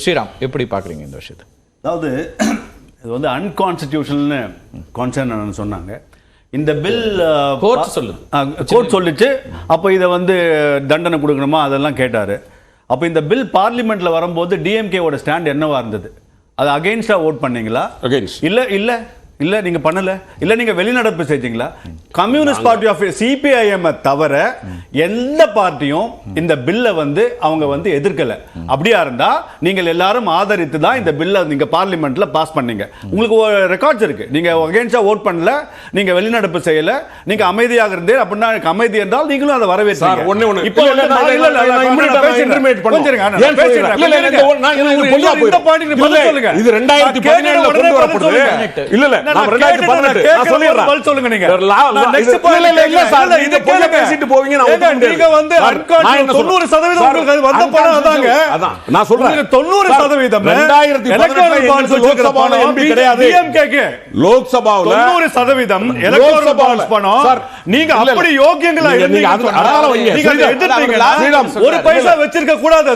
ஸ்ரீராம் எப்படி பார்க்குறீங்க இந்த விஷயத்தை? அதாவது இது வந்து அன்கான்ஸ்டிடியூஷனல்னு கான்சர்ன் சொன்னாங்க. இந்த பில் கோர்ட் சொல்லிச்சு. அப்போ இதை வந்து தண்டனை கொடுக்கணுமா அதெல்லாம் கேட்டார். அப்போ இந்த பில் பார்லிமெண்ட்ல வரும்போது டிஎம்கேவோட ஸ்டாண்ட் என்னவா இருந்தது? அது அகைன்ஸ்டா ஓட் பண்ணீங்களா? இல்ல இல்ல நீங்க பண்ணல. இல்ல நீங்க வெளிநடப்பு செஞ்சீங்களா? கம்யூனிஸ்ட் பார்ட்டி ஆஃப் சிபிஐஎம் தவிர எந்த பார்ட்டியும் இந்த பில்லை வந்து அவங்க வந்து எதிர்க்கல. அப்படியா இருந்தா நீங்கள் எல்லாரும் ஆதரித்து தான் இந்த பில்லை நீங்க பார்லிமெண்ட்ல பாஸ் பண்ணீங்க. உங்களுக்கு ரெக்கார்ட்ஸ் இருக்கு. நீங்க அகைன்ஸ்டா ஓட் பண்ணல, நீங்க வெளிநடப்பு செய்யல, நீங்க அமைதியாக இருந்தே. அப்படின்னா அமைதி என்றால் நீங்களும் அதை வரவேற்றீங்க. இப்போ இது 2017 கொண்டு வரப்படுது. இல்ல ஒரு பைசா வச்சிருக்க கூடாது.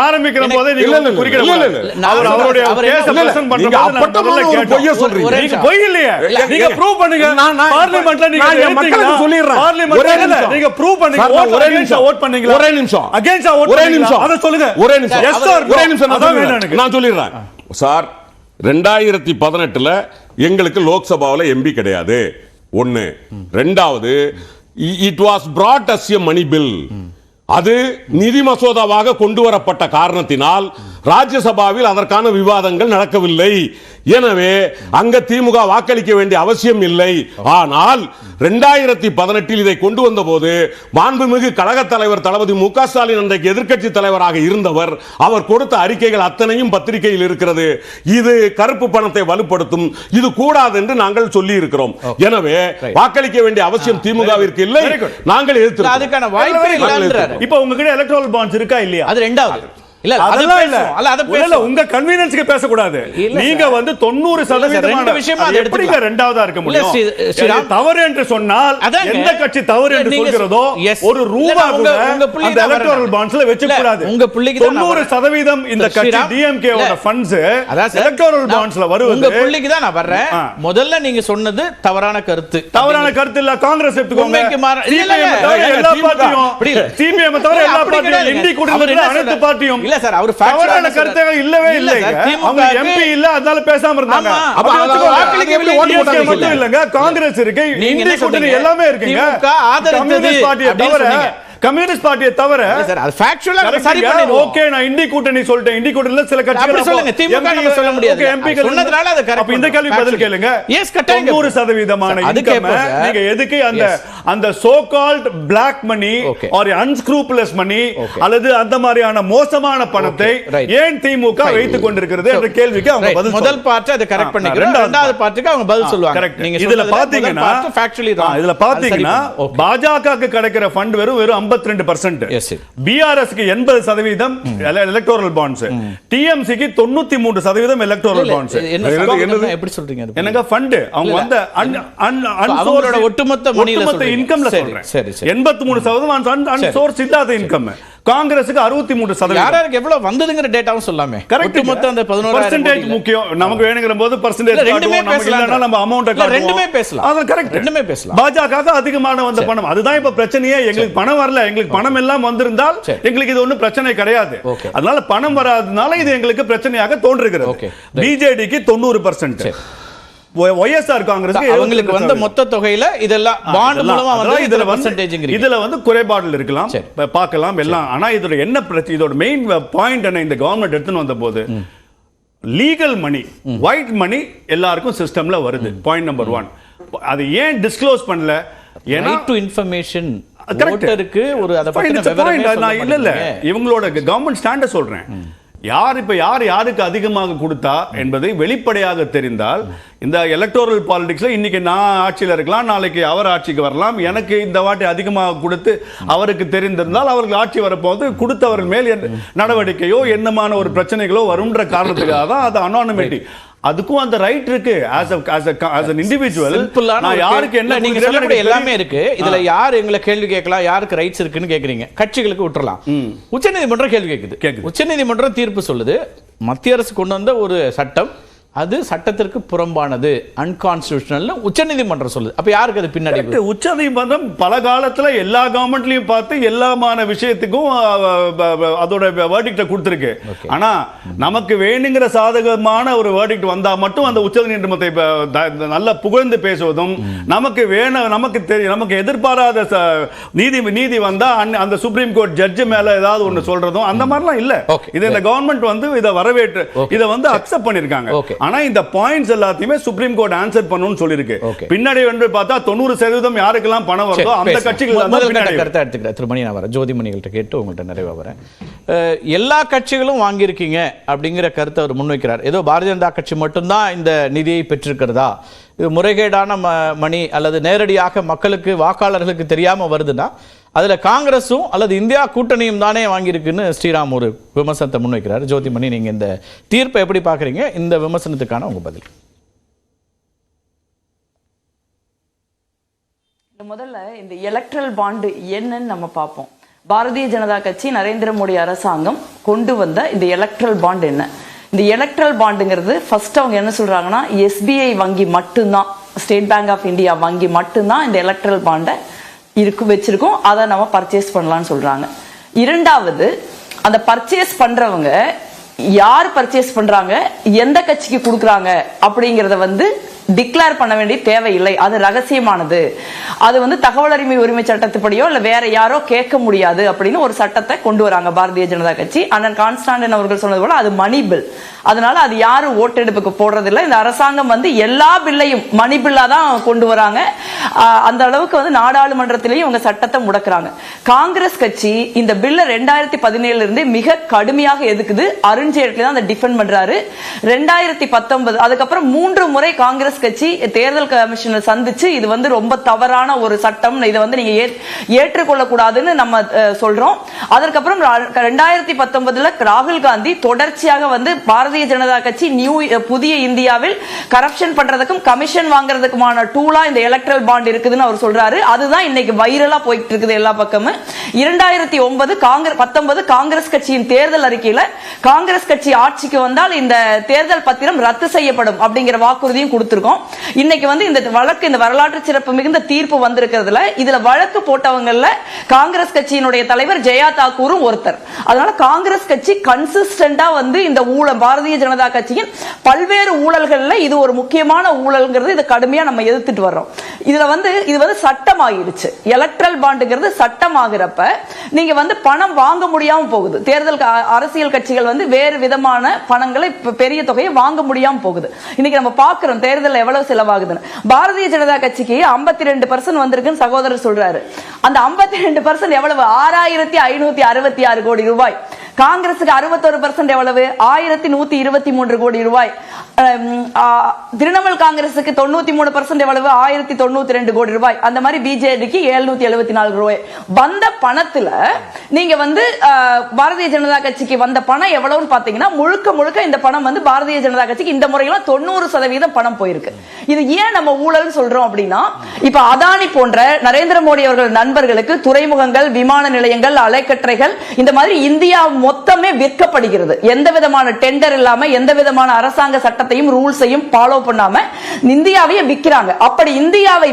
ஆரம்பிக்கிற போதே சார் 2018 எங்களுக்கு லோக்சபாவில் எம்பி கிடையாது. ஒன்னு. ரெண்டாவது, it was brought as a money bill. அது நிதி மசோதாவாக கொண்டு வரப்பட்ட காரணத்தினால் ராஜ்யசபாவில் அதற்கான விவாதங்கள் நடக்கவில்லை. எனவே அங்க திமுக வாக்களிக்க வேண்டிய அவசியம் இல்லை. ஆனால் 2018 இதை கொண்டு வந்த போது மாண்புமிகு கழக தலைவர் தளபதி மு.க. ஸ்டாலின் அன்றைக்கு எதிர்க்கட்சி தலைவராக இருந்தவர், அவர் கொடுத்த அறிக்கைகள் அத்தனையும் பத்திரிகையில் இருக்கிறது. இது கருப்பு பணத்தை வலுப்படுத்தும், இது கூடாது என்று நாங்கள் சொல்லி இருக்கிறோம். எனவே வாக்களிக்க வேண்டிய அவசியம் திமுகவிற்கு இல்லை. நாங்கள் எதிர்த்து அதுக்கான வாய்ப்பே இல்லை. இப்போ உங்ககிட்ட எலக்ட்ரல் பாண்ட்ஸ் இருக்கா இல்லையா? அது ரெண்டாவது. உங்க கன்வீனியன்ஸ்க்கு பேசக்கூடாது. நீங்க வந்து 90% எப்படிங்க ரெண்டாவதா இருக்க முடியும்? தவறு என்று சொன்னால் எந்த கட்சி தவறு என்று சொல்கிறதோ ஒரு ரூபா கூட அந்த எலக்டோரல் பாண்ட்ஸ்ல வெச்சு கூடாது. 90% இந்த கட்சி டிஎம்கே ஓட ஃபண்ட்ஸ் எலக்டோரல் பாண்ட்ஸ்ல வருவது. உங்க புள்ளிக்கு தான் நான் வர்றேன். முதல்ல நீங்க சொன்னது தவறான கருத்து. தவறான கருத்து இல்ல. காங்கிரஸ் எடுத்துக்கோங்க. எல்லா பார்ட்டியும் சிபிஎம் தவிர எல்லா பார்ட்டியும் இந்தி கூட்டணி அனைத்து பார்ட்டியும் சார். அவர் தவறான கருத்துகள் இல்லவே இல்லை. அவங்க எம்பி இல்ல, அதனால பேசாம இருந்தாங்க. மட்டும் இல்லங்க, காங்கிரஸ் இருக்கு, இந்திய கூட்டணி எல்லாமே இருக்குங்க. கம்யூனிஸ்ட் பார்ட்டியை தவிர கம்யூனிஸ்ட் பார்ட்டியை தவிர அது ஃபேக்சுவலா சரி பண்ணிடுவோம். ஓகே, நான் இந்தி கூட்டணி சொல்லிட்டேன். இந்தி கூட்டணில சில கட்சிகள் சொல்லுங்க, திமுக நம்ம சொல்ல முடியாது. எம்பிக்கள் சொன்னதனால அது கரெக்ட். அப்ப இந்த கேள்வி பதில் கேளுங்க. எஸ், கட்டாயம் 90% இன்கம் நீங்க எதுக்கு அந்த so called black money or unscrupulous money அல்லது அந்த மாதிரியான மோசமான பணத்தை ஏன் திமுக வைத்துக் கொண்டிருக்கிறது என்ற கேள்விக்கு அவங்க பதில். முதல் பார்ட் அதை கரெக்ட் பண்ணிக்கிறோம். இரண்டாவது பார்ட்டுக்கு அவங்க பதில் சொல்லுவாங்க. நீங்க இதுல பாத்தீங்கன்னா ஃபேக்சுவலி இதுல பாத்தீங்கன்னா பாஜகவுக்கு கிடைக்கிற ஃபண்ட் வெறும் 52%, பிஆர்எஸ்க்கு 80% எலக்டோரல் பாண்ட்ஸ், டிஎம்சிக்கு 93% எலக்டோரல் பாண்ட்ஸ். எப்படி சொல்றீங்க? என்னங்க ஃபண்ட் அவங்க வந்து அவங்களோட ஒட்டுமொத்த இன்கம்ல சொல்றேன். 83% அன்சோர்ஸ் இல்லாத இன்கம். காங்கிரஸுக்கு 63%. யாருக்கு எவ்வளவு வந்ததுங்கிற டேட்டாவும் சொல்லாமே. கரெக்ட். மொத்தம் அந்த 11% முக்கியம். நமக்கு வேணுங்கிற போது பர்சன்டேஜ் காட்டுவோம், நமக்கு இல்லனா நம்ம அமௌண்ட காட்டுவோம். ரெண்டுமே பேசலாம். அது கரெக்ட். ரெண்டுமே பேசலாம். பாஜகவுக்கு அதிகமான வந்த பணம். அதுதான் இப்ப பிரச்சனையே. எங்களுக்கு பணம் வரல. எங்களுக்கு பணம் எல்லாம் வந்திருந்தால் எங்களுக்கு இது ஒண்ணும் பிரச்சனை கிடையாது. அதனால பணம் வராதனால இது எங்களுக்கு பிரச்சனையாக தோன்றுகிறது. பிஜேடிக்கு 90%. ஒய்எஸ்ஆர் காங்கிரஸ் அவங்களுக்கு வந்த மொத்த தொகையில இதெல்லாம் பாண்ட் மூலமா வந்து இதுல பர்சன்டேஜ்ங்கறீங்க. இதுல வந்து குறைபாடுகள் இருக்கலாம், பார்க்கலாம் எல்லாம். ஆனா இதோட என்ன பிரச்சனை, இதோட மெயின் பாயிண்ட் என்ன, இந்த கவர்மெண்ட் எடுத்துன்னு வந்த போது லீகல் மணி, ஒயிட் மணி எல்லாருக்கும் சிஸ்டம்ல வருது. Point number 1. அது ஏன் டிஸ்க்ளோஸ் பண்ணல? ஏன்னா ரைட் டு இன்ஃபர்மேஷன் ஓட்டருக்கு ஒரு அத பத்தின விவரமே இல்ல. இவங்களோட கவர்மெண்ட் ஸ்டாண்ட சொல்றேன். யாருக்கு அதிகமாக கொடுத்தா என்பதை வெளிப்படையாக தெரிந்தால், இந்த எலக்டோரல் பாலிடிக்ஸ்ல இன்னைக்கு நான் ஆட்சியில் இருக்கலாம், நாளைக்கு அவர் ஆட்சிக்கு வரலாம். எனக்கு இந்த வாட்டி அதிகமாக கொடுத்து அவருக்கு தெரிந்திருந்தால் அவர்கள் ஆட்சி வரப்போது கொடுத்தவர்கள் மேல் நடவடிக்கையோ என்னமான ஒரு பிரச்சனைகளோ வரும்ன்ற காரணத்துக்காக தான் அது அனானிமிட்டி. அதுக்கும் அந்த ரைட் இருக்கு as an individual. நான் யாருக்கு என்ன நீங்க சொல்லக்கூடிய எல்லாமே இருக்கு. இதுல யார் எங்களை கேள்வி கேட்கலாம், யாருக்கு ரைட்ஸ் இருக்குன்னு கேக்குறீங்க. கட்சிகளுக்கு விட்டுறலாம். உச்சநீதிமன்றம் கேள்வி கேக்குது. உச்சநீதிமன்றம் தீர்ப்பு சொல்லுது, மத்திய அரசு கொண்டு வந்த ஒரு சட்டம் அது சட்டத்திற்கு புறம்பானது, அன்கான்ஸ்டிடியூஷனல் உச்சநீதிமன்றம் சொல்லுது. அப்ப யாருக்கு அது பின்னாடி? உச்சநீதிமன்றம் பல காலத்துல எல்லா கவர்மெண்ட்லயும் பார்த்து எல்லாமான விஷயத்துக்கும் அதோட வேர்டிக்ட கொடுத்திருக்கு. ஆனா நமக்கு வேணுங்கிற சாதகமான ஒரு வேர்டிக்ட் வந்தா மட்டும் அந்த உச்சநீதிமன்றத்தை நல்ல புகழ்ந்து பேசுவதும், நமக்கு நமக்கு எதிர்பாராத நீதி வந்தா அந்த சுப்ரீம் கோர்ட் ஜட்ஜ் மேல ஏதாவது ஒண்ணு சொல்றதும் அந்த மாதிரிலாம் இல்ல. இது இந்த கவர்மெண்ட் வந்து இதை வரவேற்று இதை வந்து அக்செப்ட் பண்ணிருக்காங்க. ஆனா இந்த பாயிண்ட்ஸ் எல்லாத்தையுமே சுப்ரீம் கோர்ட் ஆன்சர் பண்ணனும்னு சொல்லிருக்கு. பின்னாடி வந்து பார்த்தா 90% யாருக்கெல்லாம் பணம் வருதோ அந்த கட்சிகள் தான் கருத்தை எடுத்துக்கிறேன். திருமணி நான் வரேன், ஜோதிமணிகள்ட்ட கேட்டு உங்கள்கிட்ட நிறைவா வரேன். எல்லா கட்சிகளும் வாங்கியிருக்கீங்க அப்படிங்கிற கருத்தை அவர் முன்வைக்கிறார். ஏதோ பாரதிய ஜனதா கட்சி மட்டும்தான் இந்த நிதியை பெற்றிருக்கிறதா, இது முறைகேடான மணி அல்லது நேரடியாக மக்களுக்கு வாக்காளர்களுக்கு தெரியாம வருதுன்னா அதுல காங்கிரஸும் அல்லது இந்தியா கூட்டணியும் தானே வாங்கியிருக்குன்னு ஸ்ரீராம் ஒரு விமர்சனத்தை முன்வைக்கிறார். ஜோதிமணி, நீங்க இந்த தீர்ப்பை எப்படி பாக்குறீங்க? இந்த விமர்சனத்துக்கான உங்க பதில். முதல்ல இந்த எலக்ட்ரல் பாண்டு என்னன்னு நம்ம பார்ப்போம். பாரதிய ஜனதா கட்சி, நரேந்திர மோடி அரசாங்கம் கொண்டு வந்த இந்த எலக்ட்ரல் பாண்ட் என்ன? இந்த எலக்ட்ரல் பாண்டுங்கிறது ஃபர்ஸ்ட் அவங்க என்ன சொல்றாங்கன்னா, SBI வங்கி மட்டும்தான், ஸ்டேட் பேங்க் ஆஃப் இந்தியா வங்கி மட்டும்தான் இந்த எலக்ட்ரல் பாண்டை வச்சிருக்கோம், அதை நம்ம பர்ச்சேஸ் பண்ணலாம்னு சொல்றாங்க. இரண்டாவது, அந்த பர்ச்சேஸ் பண்றவங்க யார் பர்ச்சேஸ் பண்றாங்க, எந்த கட்சிக்கு கொடுக்குறாங்க அப்படிங்கறத வந்து டிக்ளேர் பண்ண வேண்டிய தேவையில்லை, அது ரகசியமானது, அது வந்து தகவல் உரிமை சட்டத்துப்படியோ இல்ல வேற யாரோ கேட்க முடியாது அப்படின்னு ஒரு சட்டத்தை கொண்டு வராங்க பாரதிய ஜனதா கட்சி. அண்ணன் கான்ஸ்டாண்டின் அவர்கள் சொன்னது போல அது மணி பில், அதனால அது யாரும் ஓட்டெடுப்புக்கு போடுறதில்லை. இந்த அரசாங்கம் வந்து எல்லா பில்லையும் மணி பில்லா தான் கொண்டு வராங்க. அந்த அளவுக்கு வந்து நாடாளுமன்றத்திலேயும் இவங்க சட்டத்தை முடக்குறாங்க. காங்கிரஸ் கட்சி இந்த பில்ல 2017 இருந்தே மிக கடுமையாக எதுக்குது. அருண் ஜேட்லி தான் அதை டிஃபெண்ட் பண்றாரு. 2019 அதுக்கப்புறம் 3 முறை காங்கிரஸ் கட்சி தேர்தல் கமிஷனை சந்திச்சு இது வந்து ரொம்ப தவறான ஒரு சட்டம், இதை வந்து நீங்க ஏற்றுக்கொள்ள கூடாதுன்னு நம்ம சொல்றோம். அதற்கப்புறம் 2019 ராகுல் காந்தி தொடர்ச்சியாக வந்து பாரதிய ஜனதா கட்சி புதிய இந்தியாவில் கரப்ஷன் பண்றதுக்கும் கமிஷன் வாங்குறதுக்குமான டூலா இந்த எலக்ட்ரல் பாண்ட் இருக்குதுன்னு அவர் சொல்றாரு. அதுதான் இன்னைக்கு வைரலா போயிட்டு இருக்குது எல்லா பக்கமும். 2019 காங்கிரஸ் கட்சியின் தேர்தல் அறிக்கையில காங்கிரஸ் கட்சி ஆட்சிக்கு வந்தால் இந்த தேர்தல் பத்திரம் ரத்து செய்யப்படும் அப்படிங்கிற வாக்குறுதியும் கொடுத்திருக்கோம். இன்னைக்கு வந்து இந்த வழக்கு, இந்த வரலாற்று சிறப்பு மிகுந்த தீர்ப்பு வந்திருக்கிறதுல இதுல வழக்கு போட்டவங்கல்ல காங்கிரஸ் கட்சியினுடைய தலைவர் ஜெயா தாக்கூரும் ஒருத்தர். அதனால காங்கிரஸ் கட்சி கன்சிஸ்டன்டா வந்து இந்த ஊழல், பாரதிய ஜனதா கட்சியின் பல்வேறு ஊழல்கள்ல இது ஒரு முக்கியமான ஊழல்ங்கிறது இதை கடுமையா நம்ம எதிர்த்துட்டு வர்றோம். இதுல வந்து இது வந்து சட்டமாகிடுச்சு. எலக்ட்ரல் பாண்டுங்கிறது சட்டமாகிறப்ப நீங்க வந்து பணம் வாங்க முடியாம போகுது. தேர்தல் அரசியல் கட்சிகள் வந்து வேறு விதமான பணங்களை பெரிய தொகையை வாங்க முடியாம போகுது. இன்னைக்கு நம்ம பார்க்கிறோம் தேர்தல் எவ்வளவு செலவாகுதுன்னு. பாரதிய ஜனதா கட்சிக்கு 52% வந்திருக்குன்னு சகோதரர் சொல்றாரு. அந்த 52% எவ்வளவு? 6566 கோடி ரூபாய். காங்கிரசுக்கு 61% எவ்வளவு? 1123 கோடி ரூபாய். திரிணாமுல் காங்கிரசுக்கு 93% எவ்வளவு? 1092 கோடி ரூபாய். அந்த மாதிரி பிஜேடிக்கு 774 ரூபாய். வந்த பணத்துல நீங்க வந்து பாரதிய ஜனதா கட்சிக்கு வந்த பணம் எவ்வளவுன்னு பாத்தீங்கன்னா முழுக்க இந்த பணம் வந்து பாரதிய ஜனதா கட்சிக்கு இந்த முறையெல்லாம் 90% பணம் போயிருக்கு. இது ஏன் நம்ம ஊழல் சொல்றோம் அப்படின்னா, இப்ப அதானி போன்ற நரேந்திர மோடி அவர்கள் நண்பர்களுக்கு துறைமுகங்கள், விமான நிலையங்கள், அலைக்கற்றைகள், இந்த மாதிரி இந்தியா மொத்தமே விற்கப்படுகிறது. எந்த விதமான டெண்டர் இல்லாம, எந்த விதமான அரசாங்க சட்டத்தையும் ரூல்ஸையும் ஃபாலோ பண்ணாம இந்தியாவையே விற்கிறாங்க. அப்படி இந்தியாவை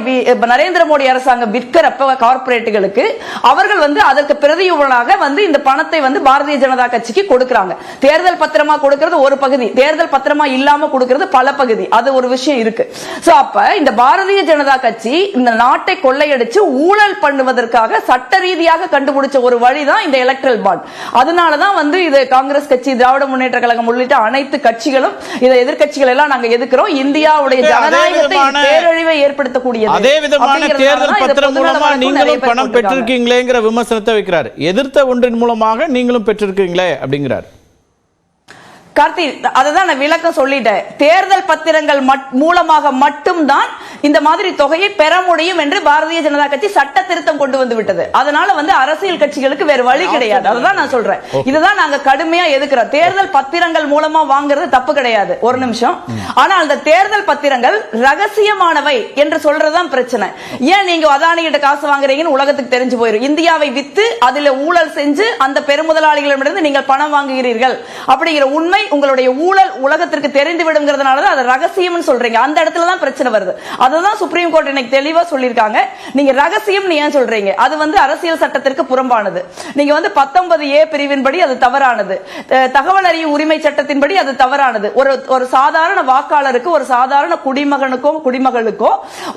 நரேந்திர மோடி அரசாங்கம் விற்கிறப்ப கார்ப்பரேட்டுகளுக்கு அவர்கள் வந்து அதற்கு பிரதியுபனாக வந்து இந்த பணத்தை வந்து பாரதிய ஜனதா கட்சிக்கு கொடுக்கறாங்க. தேர்தல் பத்திரமா கொடுக்கிறது ஒரு பகுதி, தேர்தல் பத்திரமா இல்லாம கொடுக்கிறது பல பகுதி. அது ஒரு விஷயம் இருக்கு. சோ அப்ப இந்த பாரதிய ஜனதா கட்சி இந்த நாட்டை கொள்ளையடிச்சு ஊழல் பண்ணுவதற்காக சட்ட ரீதியாக கண்டுபிடிச்ச ஒரு வழிதான் இந்த எலக்ட்ரல் பாண்ட். அதனாலதான் வந்து இது காங்கிரஸ் கட்சி, திராவிட முன்னேற்ற கழகம் உள்ளிட்ட அனைத்து கட்சிகளும் இதை எதிர்க்கட்சிகள் எல்லாம் நாங்க எதிர்க்கிறோம். இந்தியாவுடைய ஜனநாயகத்தை பேரழிவை ஏற்படுத்தக்கூடியது. அதே விதமான தேர்தல் பத்திரம் மூலமா நீங்களும் பணம் பெற்றிருக்கீங்களேங்கிற விமர்சனத்தை வைக்கிறார். எதிர்த்த ஒன்றின் மூலமாக நீங்களும் பெற்றிருக்கீங்களே அப்படிங்கிறார். கார்த்தி, அதுதான் நான் விளக்கம் சொல்லிட்டேன். தேர்தல் பத்திரங்கள் மூலமாக மட்டும்தான் இந்த மாதிரி தொகையை பெற முடியும் என்று பாரதிய ஜனதா கட்சி சட்ட திருத்தம் கொண்டு வந்து விட்டது. அதனால வந்து அரசியல் கட்சிகளுக்கு வேற வழி கிடையாது. அதுதான் நான் சொல்றேன். இதுதான் நாங்க கடுமையா எதுக்குறோம். தேர்தல் பத்திரங்கள் மூலமா வாங்குறது தப்பு கிடையாது, ஒரு நிமிஷம். ஆனா அந்த தேர்தல் பத்திரங்கள் ரகசியமானவை என்று சொல்றதுதான் பிரச்சனை. ஏன் நீங்க அதானி கிட்ட காசு வாங்குறீங்கன்னு உலகத்துக்கு தெரிஞ்சு போயிடும். இந்தியாவை வித்து அதுல ஊழல் செஞ்சு அந்த பெருமுதலாளிகளிடமிருந்து நீங்கள் பணம் வாங்குகிறீர்கள் அப்படிங்கிற உண்மை உங்களுடைய ஊழல் உலகத்திற்கு தெரிந்து விடுங்கிறதுனாலதான் அதை ரகசியம் சொல்றீங்க. அந்த இடத்துல தான் பிரச்சனை வருது. அதுதான் சுப்ரீம் கோர்ட் இன்னைக்கு தெளிவா சொல்லிருக்காங்க. நீங்க ரகசியம் ஏன் சொல்றீங்க? அது வந்து அரசியல் சட்டத்திற்கு புறம்பானது. நீங்க வந்து 19A பிரிவின்படி அது தவறானது. தகவல் அறியும் உரிமை சட்டத்தின்படி அது தவறானது. ஒரு சாதாரண வாக்காளருக்கு, ஒரு சாதாரண குடிமகனுக்கோ குடிமகளுக்கோ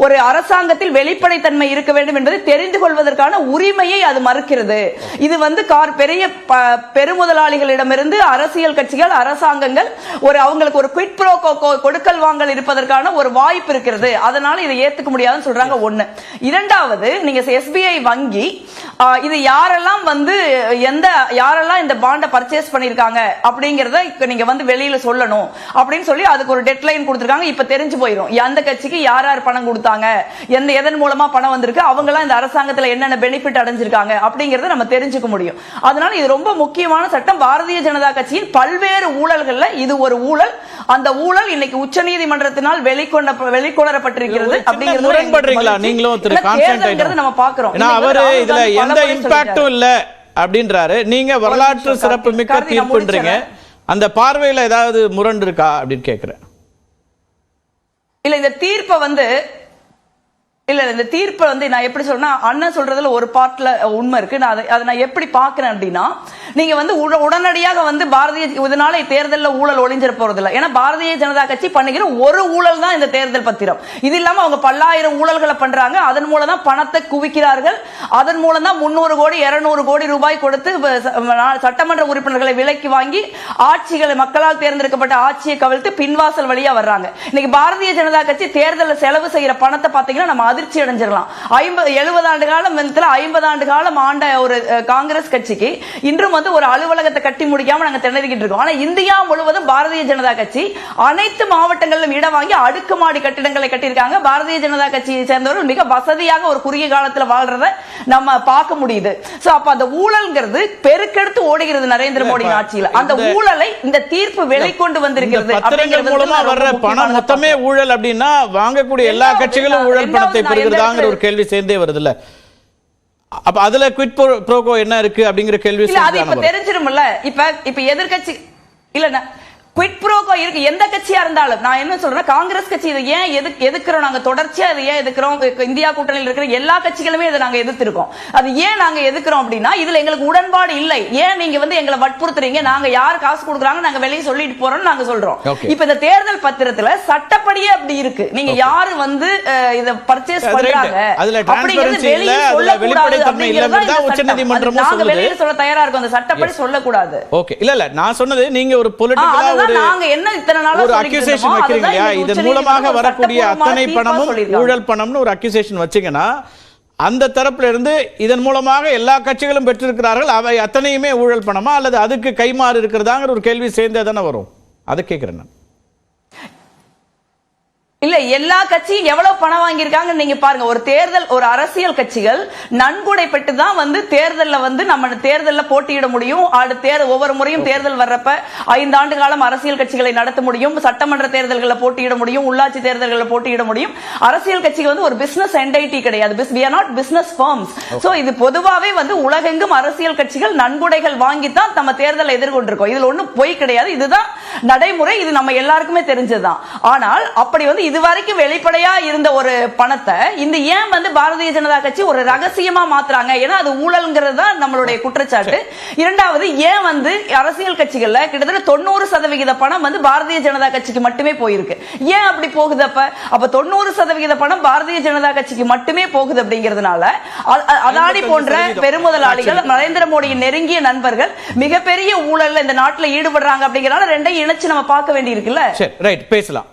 ஒரு அரசாங்கத்தில் வெளிப்படைத்தன்மை இருக்க வேண்டும் என்பதை தெரிந்து கொள்வதற்கான உரிமையை அது மறுக்கிறது. இது வந்து பெரிய பெருமுதலாளிகளிடமிருந்து அரசியல் கட்சிகள், அரசாங்கங்கள் அவங்களுக்கு ஒரு குவிட் ப்ரோ கொடுக்கல் வாங்கல் இருப்பதற்கான ஒரு வாய்ப்பு இருக்கிறது. அதனால இதை ஏத்துக்க முடியாதுன்னு சொல்றாங்க. ஒண்ணு. இரண்டாவது, நீங்க SBI வங்கி இது யாரெல்லாம் வந்து யாரெல்லாம் இந்த பாண்டை பர்ச்சேஸ் பண்ணிருக்காங்க அப்படிங்கறத நீங்க வந்து வெளியில சொல்லணும் அப்படின்னு சொல்லி அதுக்கு ஒரு டெட்லைன் கொடுத்திருக்காங்க. இப்ப தெரிஞ்சு போயிடும் எந்த கட்சிக்கு யார் யார் பணம் கொடுத்தாங்க, எதன் மூலமா பணம் வந்திருக்கு, அவங்க எல்லாம் இந்த அரசாங்கத்துல என்னென்ன பெனிஃபிட் அடைஞ்சிருக்காங்க அப்படிங்கறத நம்ம தெரிஞ்சுக்க முடியும். அதனால இது ரொம்ப முக்கியமான சட்டம். பாரதிய ஜனதா கட்சியின் பல்வேறு ஊழல்கள்ல இது ஒரு ஊழல். அந்த ஊழல் இன்னைக்கு உச்சநீதிமன்றத்தினால் வெளிக்கொணரப்பட்டிருக்கிறது. அப்படிங்கிறது முரண்படுறீங்களா நீங்களும் திரு கான்ஸ்டன்டைன்? நம்ம பாக்குறோம். அவரு இதுல எந்த இம்பாக்டும் இல்ல அப்படின்றாரு. நீங்க வரலாற்று சிறப்பு மிக்க தீர்ப்புன்றீங்க. அந்த பார்வையில ஏதாவது முரண்டு இருக்கா அப்படின்னு கேக்குறேன். இல்ல, இந்த தீர்ப்பை வந்து இந்த தீர்ப்பை வந்து நான் எப்படி சொல்றேன்னா, அண்ணன் சொல்றதுல ஒரு பார்ட்ல உண்மை இருக்கு. நான் அதை நான் எப்படி பாக்குறேன் அப்படின்னா, நீங்க வந்து உடனடியாக வந்து இதனால தேர்தலில் ஊழல் ஒளிஞ்சிட போறது இல்லை. ஏன்னா பாரதிய ஜனதா கட்சி பண்ணுகிற ஒரு ஊழல் தான் இந்த தேர்தல் பத்திரம். இது இல்லாம அவங்க பல்லாயிரம் ஊழல்களை பண்றாங்க. அதன் மூலம் தான் பணத்தை குவிக்கிறார்கள். அதன் மூலம் தான் 300 கோடி 200 கோடி ரூபாய் கொடுத்து சட்டமன்ற உறுப்பினர்களை விலைக்கு வாங்கி ஆட்சிகளை, மக்களால் தேர்ந்தெடுக்கப்பட்ட ஆட்சியை கவிழ்த்து பின்வாசல் வழியா வர்றாங்க. இன்னைக்கு பாரதிய ஜனதா கட்சி தேர்தலில் செலவு செய்யற பணத்தை பாத்தீங்கன்னா நம்ம அதிர்ச்சி அடைஞ்சிடலாம். 70 ஆண்டு காலம் 50 ஆண்டு காலம் ஆண்ட ஒரு காங்கிரஸ் கட்சிக்கு இன்றும் வந்து ஒரு அலுவலகத்தை கட்டி முடிக்காம நாங்க திணறிக்கிட்டு இருக்கோம். ஆனா இந்தியா முழுவதும் பாரதிய ஜனதா கட்சி அனைத்து மாவட்டங்களிலும் இடம் வாங்கி அடுக்குமாடி கட்டிடங்களை கட்டியிருக்காங்க. பாரதிய ஜனதா கட்சியை சேர்ந்தவர்கள் மிக வசதியாக ஒரு குறுகிய காலத்தில் வாழ்றத நம்ம பார்க்க முடியுது. சோ அப்ப அந்த ஊழல்ங்கிறது பெருக்கெடுத்து ஓடுகிறது நரேந்திர மோடி ஆட்சியில். அந்த ஊழலை இந்த தீர்ப்பு வெளிக்கொண்டு வந்திருக்கிறது. பத்திரங்கள் மூலமா வர்ற பணம் மொத்தமே ஊழல் அப்படின்னா வாங்கக்கூடிய எல்லா கட்சிகளும் ஊழல் பணத்தை பெறுகிறதாங்கிற ஒரு கேள்வி சேர்ந்தே வருது இல்ல? அப்ப அதுல குவிட் ப்ரோகோ என்ன இருக்கு அப்படிங்கிற கேள்வி அது இப்ப தெரிஞ்சிரும்ல. இப்ப எதிர்கட்சி இல்ல குவிட் ப்ரோகோ இருக்கு எந்த கட்சியா இருந்தாலும். நான் என்ன சொல்றேன், காங்கிரஸ் கட்சி இதை ஏன் எதுக்குறோம், நாங்க தொடர்ச்சியா இதை ஏன் எதுக்குறோம், இந்தியா கூட்டணியில் இருக்கிற எல்லா கட்சிகளுமே இதை நாங்க எதிர்த்திருக்கோம். அது ஏன் நாங்க எதுக்குறோம் அப்படின்னா, இதுல எங்களுக்கு உடன்பாடு இல்லை. ஏன் நீங்க வந்து எங்களை வற்புறுத்துறீங்க, நாங்க யார் காசு கொடுக்குறாங்க நாங்க வெளியே சொல்லிட்டு போறோம்னு நாங்க சொல்றோம். இப்ப இந்த தேர்தல் பத்திரத்துல சட்டப்படியே அப்படி இருக்க, நீங்க யாரு வந்து இத பர்ச்சேஸ் பண்றாங்க அப்படிங்கிறது வெளியே சொல்லக்கூடாது அப்படிங்கறத உச்சநீதிமன்றம் நாங்க வெளியே சொல்ல தயாரா இருக்கோம். அந்த சட்டப்படி சொல்லக்கூடாது. ஓகே, இல்ல நான் சொன்னது நீங்க ஒரு பொலிட்டிக்கலா நாங்க என்ன இத்தனை நாளா ஒரு அக்யூசேஷன் வைக்கிறீங்க இல்லையா, இதன் மூலமாக வரக்கூடிய அத்தனை பணமும் ஊழல் பணம்னு ஒரு அக்யூசேஷன் வச்சீங்கன்னா, அந்த தரப்புல இருந்து இதன் மூலமாக எல்லா கட்சிகளும் பெற்றிருக்கிறார்கள், அவை அத்தனையுமே ஊழல் பணமா அல்லது அதுக்கு கைமாறு இருக்கிறதாங்கிற ஒரு கேள்வி சேர்ந்தே தானே வரும். அதை கேட்கிறேன் நான். இல்ல, எல்லா கட்சியும் எவ்வளவு பணம் வாங்கியிருக்காங்க நீங்க பாருங்க. ஒரு தேர்தல், ஒரு அரசியல் கட்சிகள் நன்கொடை பெற்று தான் வந்து தேர்தல்ல வந்து நம்ம தேர்தல்ல போட்டியிட முடியும். ஒவ்வொரு முறையும் தேர்தல் வர்றப்ப 5 ஆண்டு காலம் அரசியல் கட்சிகளை நடத்த முடியும். சட்டமன்ற தேர்தல்களில் போட்டியிட முடியும், உள்ளாட்சி தேர்தல்களில் போட்டியிட முடியும். அரசியல் கட்சிகள் வந்து ஒரு பிசினஸ் என்டைட்டி கிடையாது. we are not business firms. So இது பொதுவாவே வந்து உலகெங்கும் அரசியல் கட்சிகள் நன்கொடைகள் வாங்கித்தான் நம்ம தேர்தலை எதிர்கொண்டிருக்கோம். இதுல ஒண்ணும் பொய் கிடையாது. இதுதான் நடைமுறை. இது நம்ம எல்லாருக்குமே தெரிஞ்சதுதான். ஆனால் அப்படி வந்து இதுவரைக்கும் வெளிப்படையா இருந்த ஒரு பணத்தை இந்த ஏன் வந்து பாரதிய ஜனதா கட்சி ஒரு ரகசியமா மாத்துறாங்க? ஏன்னா அது ஊழல்ங்கிறது தான் நம்மளுடைய குற்றச்சாட்டு. இரண்டாவது, ஏன் வந்து அரசியல் கட்சிகள்ல கிட்டத்தட்ட 90% பணம் வந்து பாரதிய ஜனதா கட்சிக்கு மட்டுமே போயிருக்கு. ஏன் அப்படி போகுது? அப்ப 90% பணம் பாரதிய ஜனதா கட்சிக்கு மட்டுமே போகுது. அப்படிங்கிறதுனால அதானி போன்ற பெருமுதலாளிகள், நரேந்திர மோடியின் நெருங்கிய நண்பர்கள் மிகப்பெரிய ஊழல்ல இந்த நாட்டில் ஈடுபடுறாங்க. அப்படிங்கிறனால ரெண்டையும் இணைச்சு நம்ம பார்க்க வேண்டி இருக்குல்ல. சரி, ரைட், பேசலாம்.